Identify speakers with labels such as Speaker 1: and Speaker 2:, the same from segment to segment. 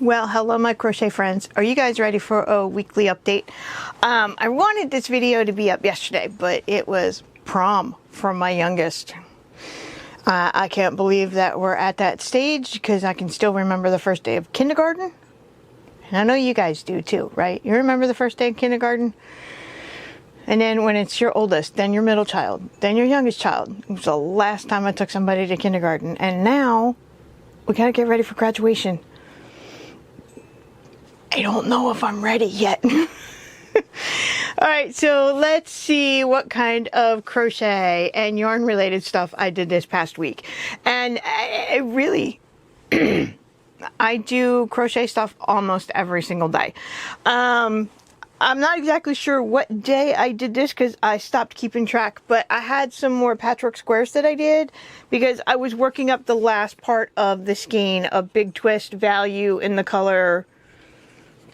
Speaker 1: Well, hello my crochet friends. Are you guys ready for a weekly update? I wanted this video to be up yesterday, but it was prom for my youngest. I can't believe that we're at that stage because I can still remember the first day of kindergarten. And I know you guys do too, right? You remember the first day of kindergarten? And then when it's your oldest, then your middle child, then your youngest child. It was the last time I took somebody to kindergarten. And now we gotta get ready for graduation. I don't know if I'm ready yet. Alright, so let's see what kind of crochet and yarn related stuff I did this past week. And I really, I do crochet stuff almost every single day. I'm not exactly sure what day I did this because I stopped keeping track, but I had some more patchwork squares that I did because I was working up the last part of the skein of Big Twist Value in the color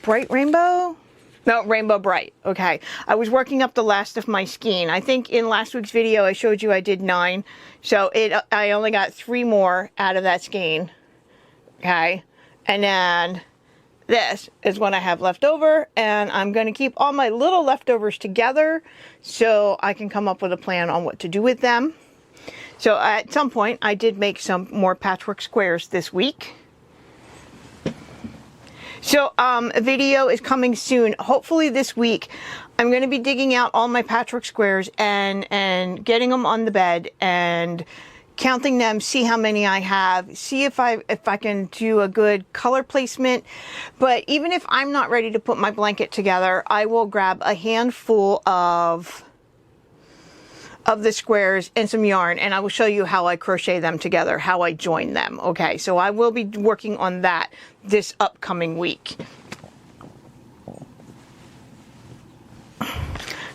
Speaker 1: Bright Rainbow? No, Rainbow Bright. Okay. I was working up the last of my skein. I think in last week's video I showed you I did 9. So I only got 3 more out of that skein. Okay. And then this is what I have left over, and I'm going to keep all my little leftovers together so I can come up with a plan on what to do with them. So at some point I did make some more patchwork squares this week. So a video is coming soon, hopefully this week. I'm going to be digging out all my patchwork squares and getting them on the bed and counting them, see how many I have, see if I can do a good color placement. But even if I'm not ready to put my blanket together, I will grab a handful of the squares and some yarn, and I will show you how I crochet them together, how I join them. Okay, so I will be working on that this upcoming week.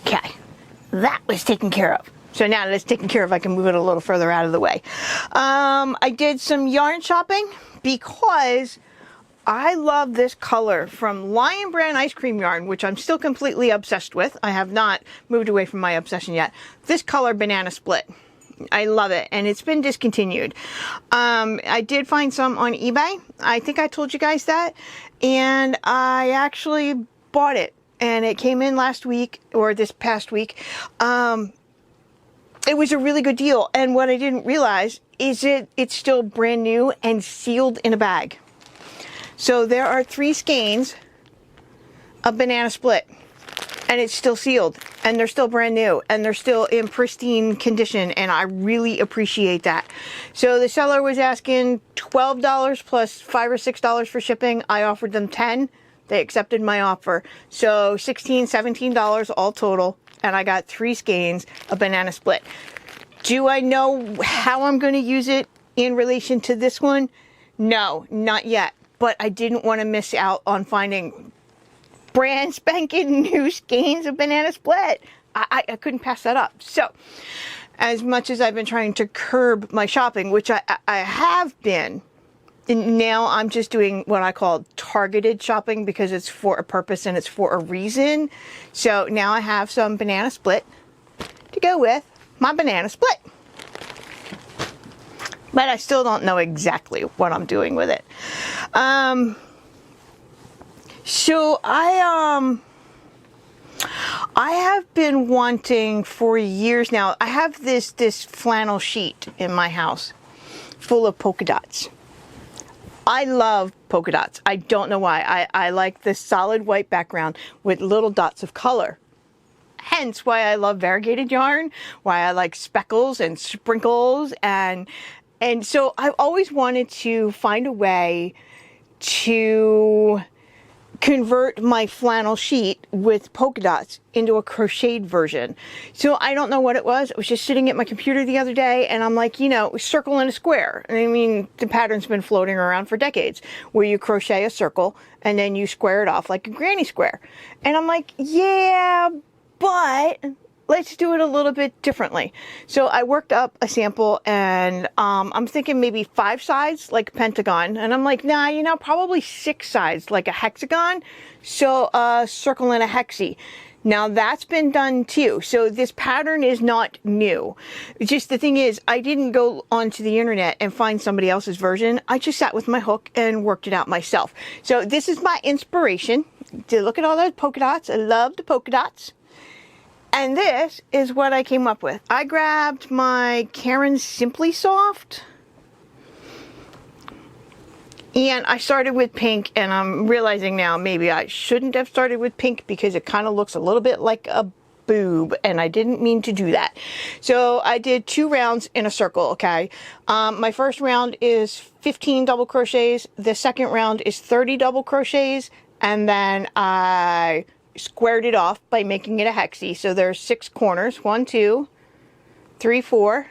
Speaker 1: Okay, that was taken care of. So now that it's taken care of, I can move it a little further out of the way. I did some yarn shopping because I love this color from Lion Brand Ice Cream Yarn, which I'm still completely obsessed with. I have not moved away from my obsession yet. This color, Banana Split. I love it, and it's been discontinued. I did find some on eBay. I think I told you guys that. And I actually bought it, and it came in last week, or this past week. It was a really good deal, and what I didn't realize is it's still brand new and sealed in a bag. So there are 3 skeins of Banana Split, and it's still sealed, and they're still brand new, and they're still in pristine condition, and I really appreciate that. So the seller was asking $12 plus $5 or $6 for shipping. I offered them $10. They accepted my offer. So $16, $17 all total, and I got 3 skeins of Banana Split. Do I know how I'm going to use it in relation to this one? No, not yet. But I didn't want to miss out on finding brand spanking new skeins of Banana Split. I couldn't pass that up. So, as much as I've been trying to curb my shopping, which I have been, and now I'm just doing what I call targeted shopping because it's for a purpose and it's for a reason. So now I have some Banana Split to go with my Banana Split. But I still don't know exactly what I'm doing with it. So I have been wanting for years now. I have this flannel sheet in my house full of polka dots. I love polka dots. I don't know why. I like this solid white background with little dots of color. Hence why I love variegated yarn, why I like speckles and sprinkles, and so I've always wanted to find a way to convert my flannel sheet with polka dots into a crocheted version. So I don't know what it was. I was just sitting at my computer the other day, and I'm like, circle and a square. I mean, the pattern's been floating around for decades, where you crochet a circle and then you square it off like a granny square. And I'm like, yeah, but let's do it a little bit differently. So I worked up a sample, and I'm thinking maybe 5 sides like a pentagon, and I'm like, nah, probably 6 sides like a hexagon. So a circle and a hexie. Now that's been done too. So this pattern is not new. Just the thing is, I didn't go onto the internet and find somebody else's version. I just sat with my hook and worked it out myself. So this is my inspiration. To look at all those polka dots. I love the polka dots. And this is what I came up with. I grabbed my Caron Simply Soft. And I started with pink, and I'm realizing now maybe I shouldn't have started with pink because it kind of looks a little bit like a boob, and I didn't mean to do that. So I did 2 rounds in a circle, okay? My first round is 15 double crochets. The second round is 30 double crochets, and then I squared it off by making it a hexie. So there's 6 corners. 1, 2, 3, 4,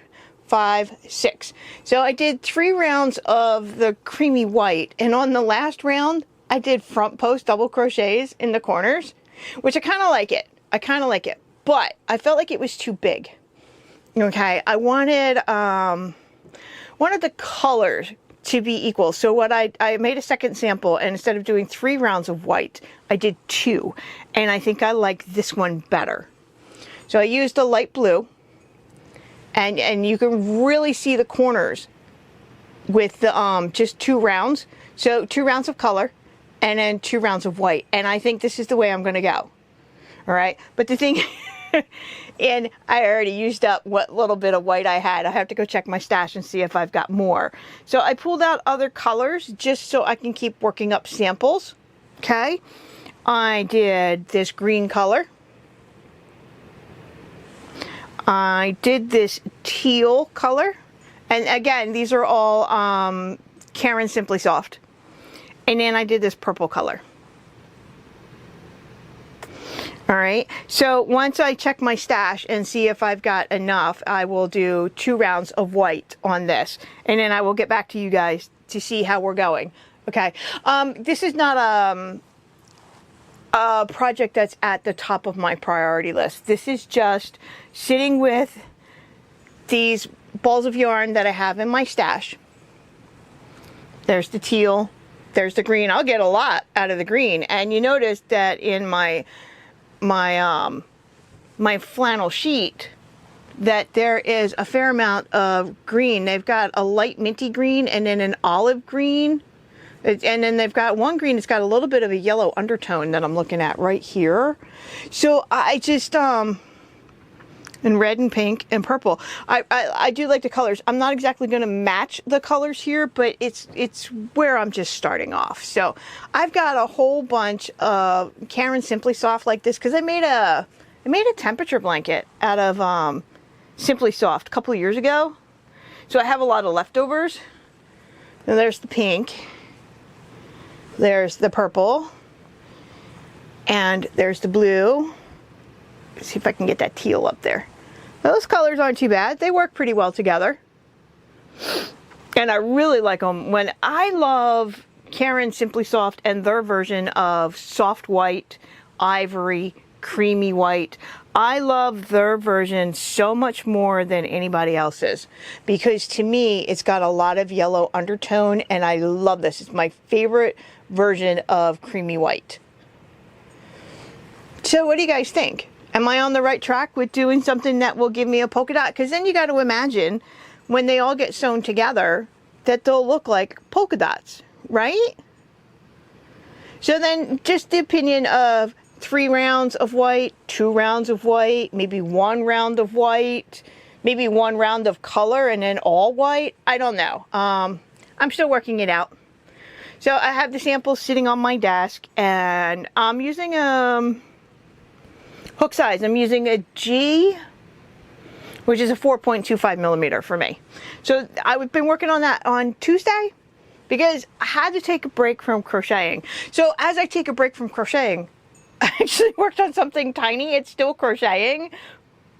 Speaker 1: 5, 6. So I did 3 rounds of the creamy white, and on the last round I did front post double crochets in the corners, which I kind of like it. I kind of like it, but I felt like it was too big. Okay, I wanted the colors to be equal. So what I made a second sample, and instead of doing 3 rounds of white, I did 2, and I think I like this one better. So I used a light blue. And you can really see the corners with the just 2 rounds. So 2 rounds of color and then 2 rounds of white. And I think this is the way I'm going to go. All right. But the thing, and I already used up what little bit of white I had. I have to go check my stash and see if I've got more. So I pulled out other colors just so I can keep working up samples. Okay. I did this green color. I did this teal color, and again, these are all Caron Simply Soft. And then I did this purple color. All right, so once I check my stash and see if I've got enough, I will do 2 rounds of white on this, and then I will get back to you guys to see how we're going. Okay, this is not a project that's at the top of my priority list. This is just sitting with these balls of yarn that I have in my stash. There's the teal, there's the green. I'll get a lot out of the green, and you notice that in my flannel sheet that there is a fair amount of green. They've got a light minty green and then an olive green. And then they've got one green that's got a little bit of a yellow undertone that I'm looking at right here. So I just, and red and pink and purple. I do like the colors. I'm not exactly going to match the colors here, but it's where I'm just starting off. So I've got a whole bunch of Caron Simply Soft like this because I made a temperature blanket out of Simply Soft a couple of years ago. So I have a lot of leftovers. And there's the pink. There's the purple, and there's the blue. Let's see if I can get that teal up there. Those colors aren't too bad. They work pretty well together. And I really like them. When I love Caron Simply Soft and their version of soft white, ivory, creamy white. I love their version so much more than anybody else's because to me it's got a lot of yellow undertone, and I love this. It's my favorite version of creamy white. So what do you guys think? Am I on the right track with doing something that will give me a polka dot? Because then you got to imagine when they all get sewn together that they'll look like polka dots, right? So then just the opinion of 3 rounds of white, 2 rounds of white, maybe 1 round of white, maybe 1 round of color and then all white. I don't know. I'm still working it out. So I have the samples sitting on my desk, and I'm using hook size. I'm using a G, which is a 4.25 millimeter for me. So I've been working on that on Tuesday because I had to take a break from crocheting. So as I take a break from crocheting, I actually worked on something tiny. It's still crocheting,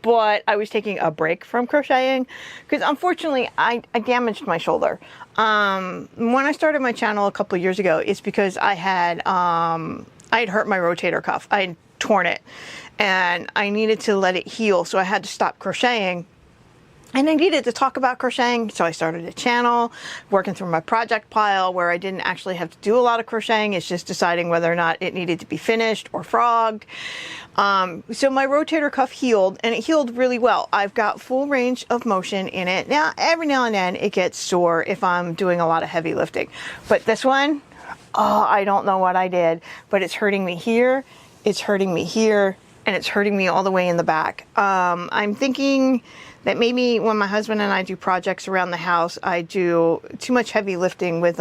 Speaker 1: but I was taking a break from crocheting because unfortunately I damaged my shoulder. When I started my channel a couple of years ago, it's because I had hurt my rotator cuff. I had torn it and I needed to let it heal, so I had to stop crocheting. And I needed to talk about crocheting, so I started a channel, working through my project pile where I didn't actually have to do a lot of crocheting. It's just deciding whether or not it needed to be finished or frogged. So my rotator cuff healed, and it healed really well. I've got full range of motion in it. Now, every now and then it gets sore if I'm doing a lot of heavy lifting. But this one, oh, I don't know what I did, but it's hurting me here, it's hurting me here, and it's hurting me all the way in the back. I'm thinking that maybe when my husband and I do projects around the house, I do too much heavy lifting with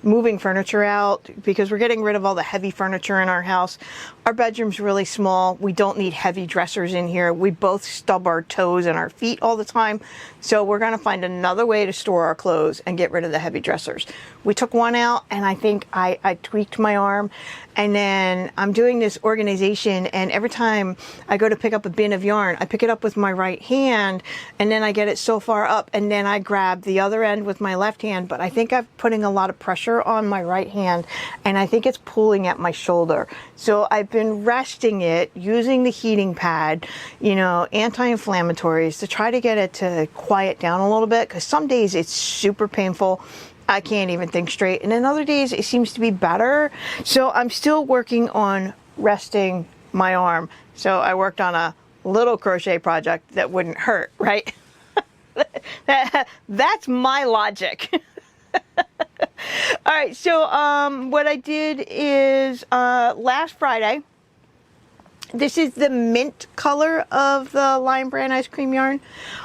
Speaker 1: moving furniture out, because we're getting rid of all the heavy furniture in our house. Our bedroom's really small. We don't need heavy dressers in here. We both stub our toes and our feet all the time. So we're going to find another way to store our clothes and get rid of the heavy dressers. We took one out, and I think I tweaked my arm. And then I'm doing this organization, and every time I go to pick up a bin of yarn, I pick it up with my right hand, and then I get it so far up, and then I grab the other end with my left hand. But I think I'm putting a lot of pressure on my right hand, and I think it's pulling at my shoulder. So I've been resting it, using the heating pad, you know, anti-inflammatories to try to get it to quiet down a little bit, because some days it's super painful. I can't even think straight. And then other days it seems to be better. So I'm still working on resting my arm. So I worked on a little crochet project that wouldn't hurt, right? That's my logic. All right, so what I did is last Friday, this is the mint color of the Lion Brand ice cream yarn.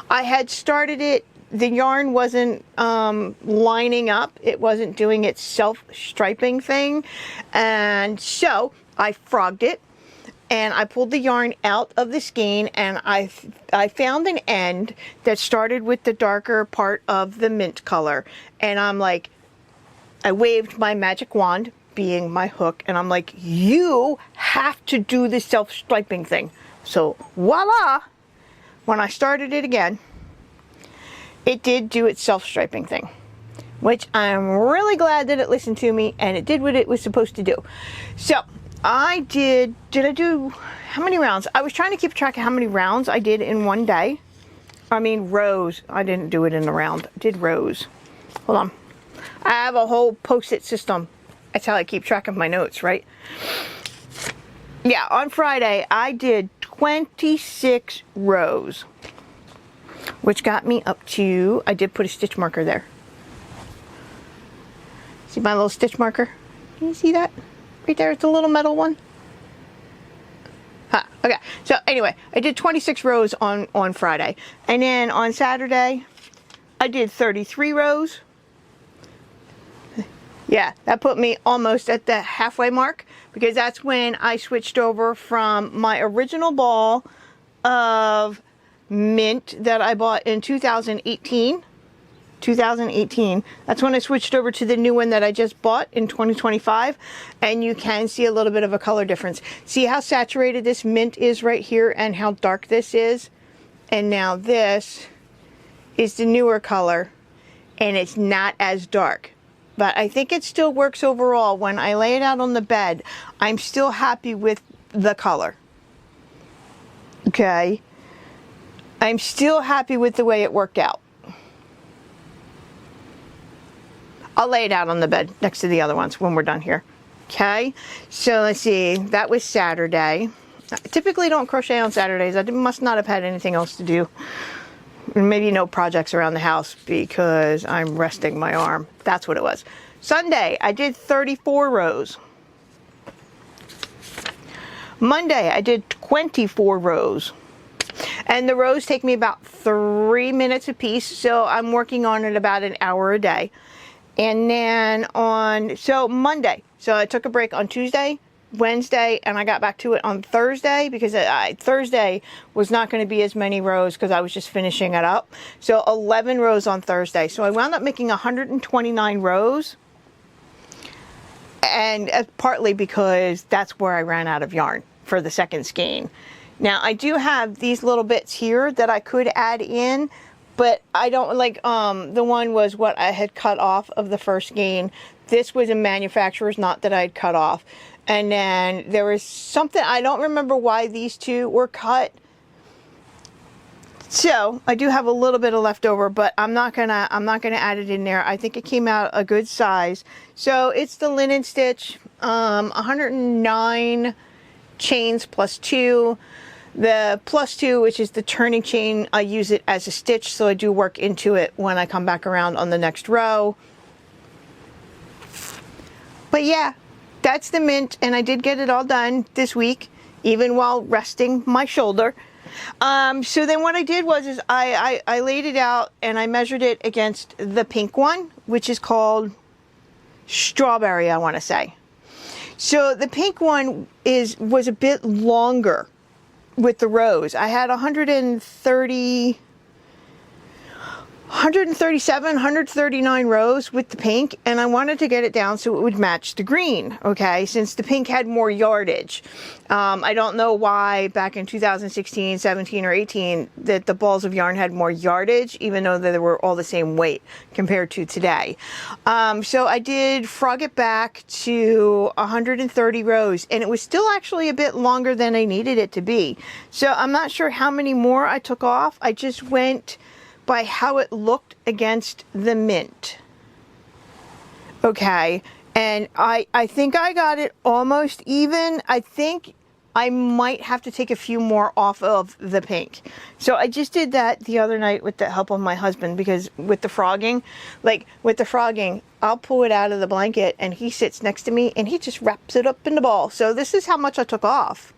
Speaker 1: I had started it. The yarn wasn't lining up. It wasn't doing its self-striping thing. And so I frogged it, and I pulled the yarn out of the skein, and I found an end that started with the darker part of the mint color. And I'm like, I waved my magic wand, being my hook, and I'm like, you have to do the self-striping thing. So voila! When I started it again, it did do its self-striping thing, which I'm really glad that it listened to me, and it did what it was supposed to do. So I did I do, how many rounds? I was trying to keep track of how many rounds I did in one day. I mean rows. I didn't do it in a round. I did rows. Hold on. I have a whole post-it system. That's how I keep track of my notes, right? Yeah, on Friday I did 26 rows. Which got me up to, I did put a stitch marker there. See my little stitch marker? Can you see that? Right there, it's a little metal one. Huh, okay. So anyway, I did 26 rows on Friday. And then on Saturday, I did 33 rows. Yeah, that put me almost at the halfway mark, because that's when I switched over from my original ball of mint that I bought in 2018. That's when I switched over to the new one that I just bought in 2025, and you can see a little bit of a color difference. See how saturated this mint is right here and how dark this is? And now this is the newer color, and it's not as dark. But I think it still works overall. When I lay it out on the bed, I'm still happy with the color. Okay? I'm still happy with the way it worked out. I'll lay it out on the bed next to the other ones when we're done here. Okay, so let's see. That was Saturday. I typically don't crochet on Saturdays. I must not have had anything else to do. Maybe no projects around the house because I'm resting my arm. That's what it was. Sunday, I did 34 rows. Monday, I did 24 rows. And the rows take me about 3 minutes a piece, so I'm working on it about an hour a day. And then Monday, so I took a break on Tuesday, Wednesday, and I got back to it on Thursday, because Thursday was not going to be as many rows because I was just finishing it up. So 11 rows on Thursday. So I wound up making 129 rows, and partly because that's where I ran out of yarn for the second skein. Now I do have these little bits here that I could add in, but I don't like, the one was what I had cut off of the first skein. This was a manufacturer's knot that I had cut off. And then there was something, I don't remember why these two were cut. So I do have a little bit of leftover, but I'm not gonna add it in there. I think it came out a good size. So it's the linen stitch, 109 chains plus 2. The plus 2, which is the turning chain, I use it as a stitch, so I do work into it when I come back around on the next row. But yeah, that's the mint, and I did get it all done this week, even while resting my shoulder. So then what I did was I laid it out and I measured it against the pink one, which is called Strawberry, I want to say. So the pink one was a bit longer with the rows. I had 139 rows with the pink, and I wanted to get it down so it would match the green, okay, since the pink had more yardage. I don't know why back in 2016, 17, or 18 that the balls of yarn had more yardage, even though they were all the same weight compared to today. So I did frog it back to 130 rows, and it was still actually a bit longer than I needed it to be. So I'm not sure how many more I took off. I just went by how it looked against the mint. Okay, and I think I got it almost even. I think I might have to take a few more off of the pink. So I just did that the other night with the help of my husband, because with the frogging, I'll pull it out of the blanket and he sits next to me and he just wraps it up in the ball. So this is how much I took off.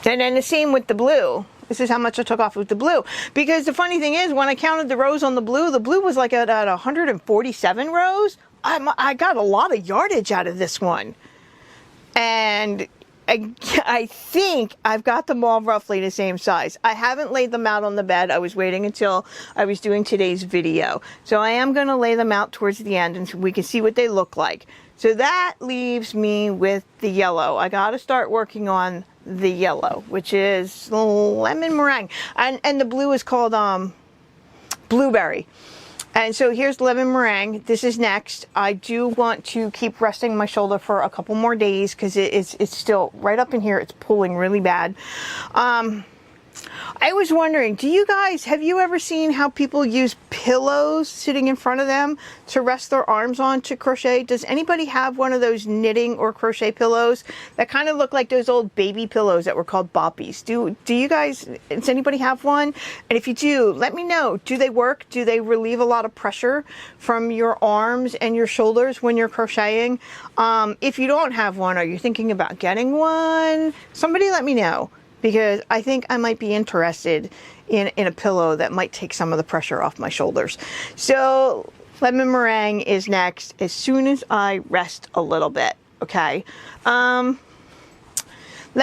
Speaker 1: And then the same with the blue. This is how much I took off with the blue. Because the funny thing is, when I counted the rows on the blue was like at 147 rows. I got a lot of yardage out of this one. And I think I've got them all roughly the same size. I haven't laid them out on the bed. I was waiting until I was doing today's video. So I am going to lay them out towards the end and we can see what they look like. So that leaves me with the yellow. I got to start working on the yellow, which is lemon meringue, and the blue is called blueberry. And so here's lemon meringue. This is next. I do want to keep resting my shoulder for a couple more days because it's still right up in here. It's pulling really bad. I was wondering, have you ever seen how people use pillows sitting in front of them to rest their arms on to crochet? Does anybody have one of those knitting or crochet pillows that kind of look like those old baby pillows that were called boppies? Does anybody have one? And if you do, let me know. Do they work? Do they relieve a lot of pressure from your arms and your shoulders when you're crocheting? If you don't have one, are you thinking about getting one? Somebody let me know, because I think I might be interested in a pillow that might take some of the pressure off my shoulders. So lemon meringue is next as soon as I rest a little bit, okay? Let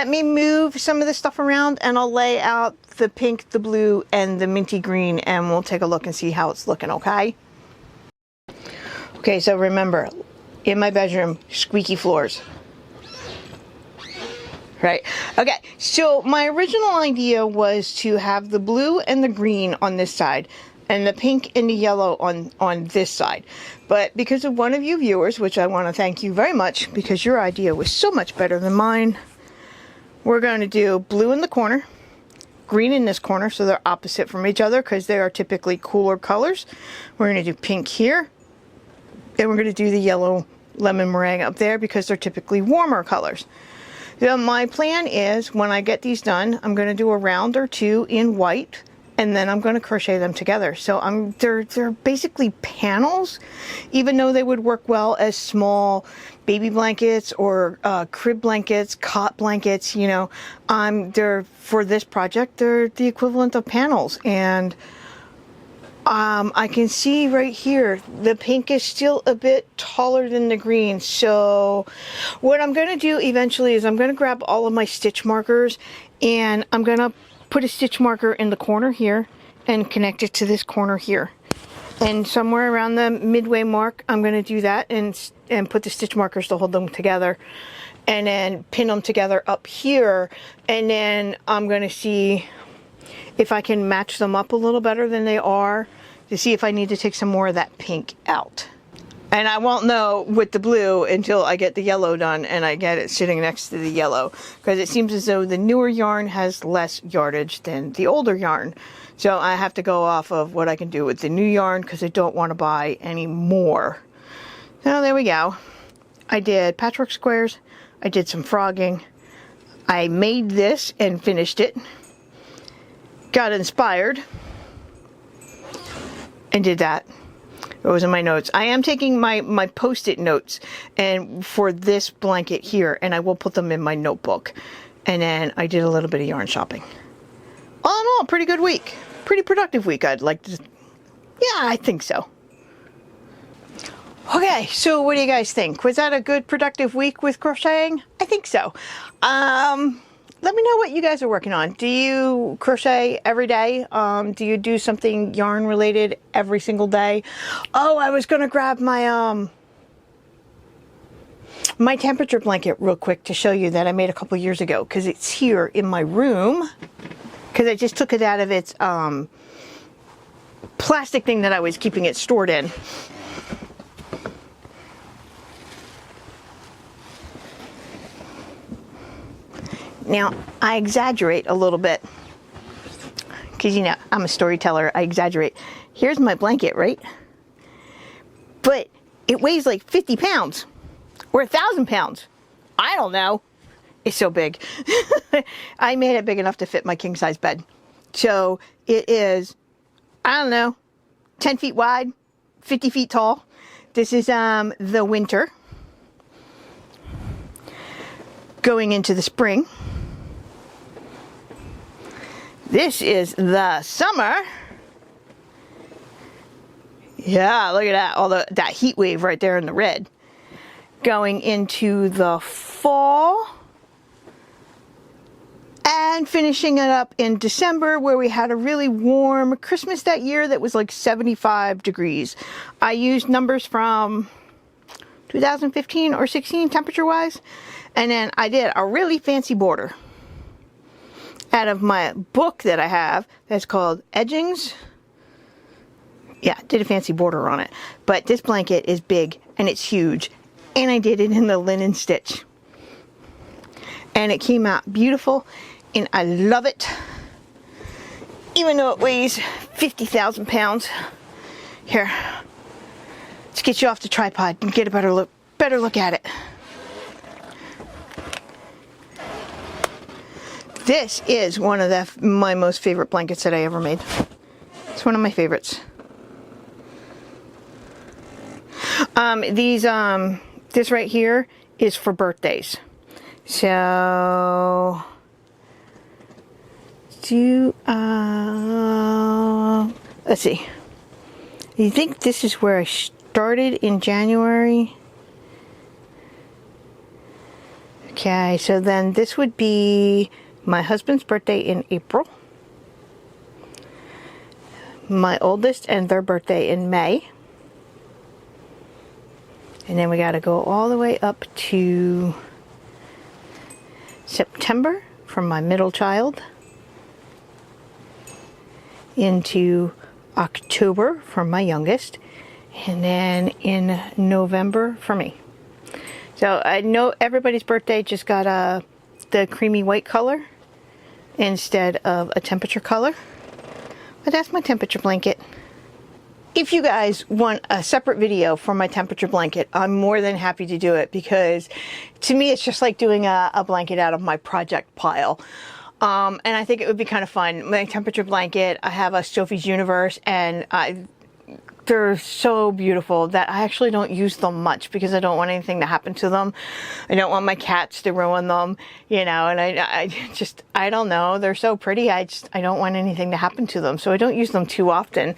Speaker 1: me move some of the stuff around and I'll lay out the pink, the blue, and the minty green, and we'll take a look and see how it's looking, okay? Okay, so remember, in my bedroom, squeaky floors. Right. Okay. So my original idea was to have the blue and the green on this side and the pink and the yellow on this side. But because of one of you viewers, which I want to thank you very much because your idea was so much better than mine, we're going to do blue in the corner, green in this corner, so they're opposite from each other because they are typically cooler colors. We're going to do pink here, and we're going to do the yellow lemon meringue up there because they're typically warmer colors. So my plan is, when I get these done, I'm going to do a round or two in white, and then I'm going to crochet them together. So they're basically panels, even though they would work well as small baby blankets or crib blankets, cot blankets. You know, for this project, they're the equivalent of panels. And I can see right here, the pink is still a bit taller than the green. So what I'm going to do eventually is I'm going to grab all of my stitch markers and I'm going to put a stitch marker in the corner here and connect it to this corner here. And somewhere around the midway mark, I'm going to do that and put the stitch markers to hold them together. And then pin them together up here. And then I'm going to see if I can match them up a little better than they are, to see if I need to take some more of that pink out. And I won't know with the blue until I get the yellow done and I get it sitting next to the yellow, because it seems as though the newer yarn has less yardage than the older yarn. So I have to go off of what I can do with the new yarn, because I don't want to buy any more. So there we go. I did patchwork squares. I did some frogging. I made this and finished it. Got inspired and did that. Those are my notes. I am taking my post-it notes and for this blanket here, and I will put them in my notebook. And then I did a little bit of yarn shopping. All in all, pretty good week. Pretty productive week, I'd like to... Yeah, I think so. Okay, so what do you guys think? Was that a good productive week with crocheting? I think so. Let me know what you guys are working on. Do you crochet every day? Do you do something yarn related every single day? Oh, I was gonna grab my my temperature blanket real quick to show you that I made a couple years ago, because it's here in my room, because I just took it out of its plastic thing that I was keeping it stored in. Now, I exaggerate a little bit, because, you know, I'm a storyteller. I exaggerate. Here's my blanket, right? But it weighs like 50 pounds or 1,000 pounds. I don't know. It's so big. I made it big enough to fit my king-size bed. So it is, I don't know, 10 feet wide, 50 feet tall. This is the winter. Going into the spring. This is the summer. Yeah, look at that. All that heat wave right there in the red. Going into the fall. And finishing it up in December, where we had a really warm Christmas that year that was like 75 degrees. I used numbers from 2015 or 16 temperature wise. And then I did a really fancy border out of my book that I have that's called Edgings. Yeah, did a fancy border on it. But this blanket is big and it's huge. And I did it in the linen stitch. And it came out beautiful and I love it. Even though it weighs 50,000 pounds. Here, let's get you off the tripod and get a better look at it. This is one of my most favorite blankets that I ever made. It's one of my favorites. This right here is for birthdays. So, let's see. You think this is where I started in January? Okay, so then this would be my husband's birthday in April, my oldest and their birthday in May, and then we got to go all the way up to September for my middle child, into October for my youngest, and then in November for me. So I know everybody's birthday just got the creamy white color instead of a temperature color. But that's my temperature blanket. If you guys want a separate video for my temperature blanket, I'm more than happy to do it, because to me it's just like doing a blanket out of my project pile. And I think it would be kind of fun. My temperature blanket, I have a Sophie's Universe, and they're so beautiful that I actually don't use them much because I don't want anything to happen to them. I don't want my cats to ruin them, you know, and I don't know. They're so pretty. I don't want anything to happen to them. So I don't use them too often,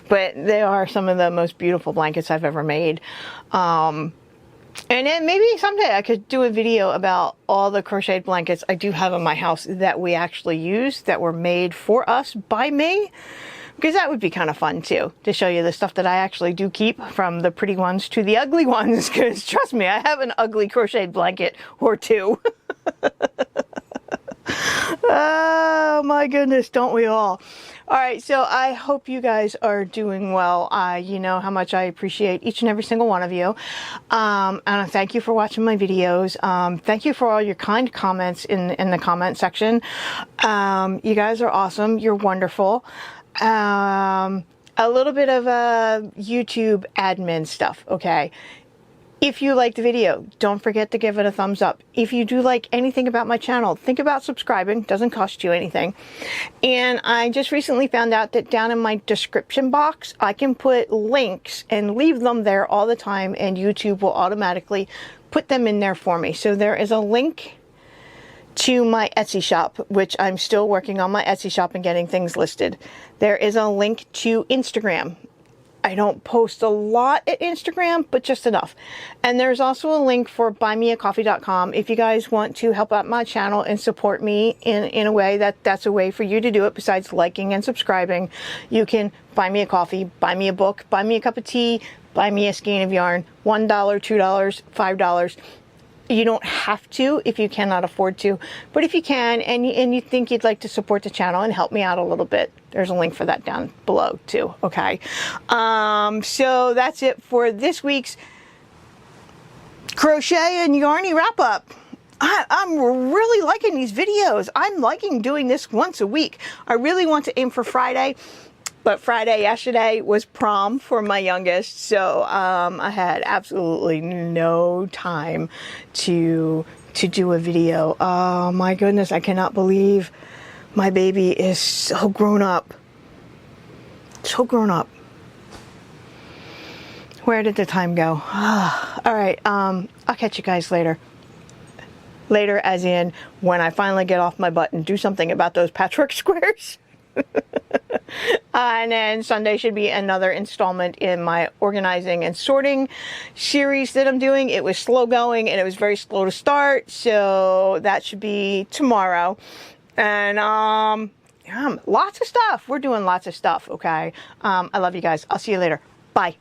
Speaker 1: but they are some of the most beautiful blankets I've ever made. And then maybe someday I could do a video about all the crocheted blankets I do have in my house that we actually use, that were made for us by me. Because that would be kind of fun too, to show you the stuff that I actually do keep, from the pretty ones to the ugly ones, because trust me, I have an ugly crocheted blanket or two. Oh my goodness, don't we all? All right, so I hope you guys are doing well. You know how much I appreciate each and every single one of you. And thank you for watching my videos. Thank you for all your kind comments in the comment section. You guys are awesome. You're wonderful. A little bit of YouTube admin stuff, okay? If you like the video, don't forget to give it a thumbs up. If you do like anything about my channel, think about subscribing. Doesn't cost you anything. And I just recently found out that down in my description box, I can put links and leave them there all the time, and YouTube will automatically put them in there for me. So there is a link to my Etsy shop, which I'm still working on my Etsy shop and getting things listed. There is a link to Instagram. I don't post a lot at Instagram, but just enough. And there's also a link for buymeacoffee.com. If you guys want to help out my channel and support me in a way, that's a way for you to do it besides liking and subscribing. You can buy me a coffee, buy me a book, buy me a cup of tea, buy me a skein of yarn, $1, $2, $5. You don't have to if you cannot afford to, but if you can and you think you'd like to support the channel and help me out a little bit, there's a link for that down below too, okay? So that's it for this week's crochet and yarny wrap up. I'm really liking these videos. I'm liking doing this once a week. I really want to aim for Friday. But Friday yesterday was prom for my youngest, so I had absolutely no time to do a video. Oh my goodness, I cannot believe my baby is so grown up. So grown up. Where did the time go? All right, I'll catch you guys later. Later as in when I finally get off my butt and do something about those patchwork squares. And then Sunday should be another installment in my organizing and sorting series that I'm doing. It was slow going and it was very slow to start, so that should be tomorrow. And lots of stuff. We're doing lots of stuff, okay? I love you guys. I'll see you later. Bye.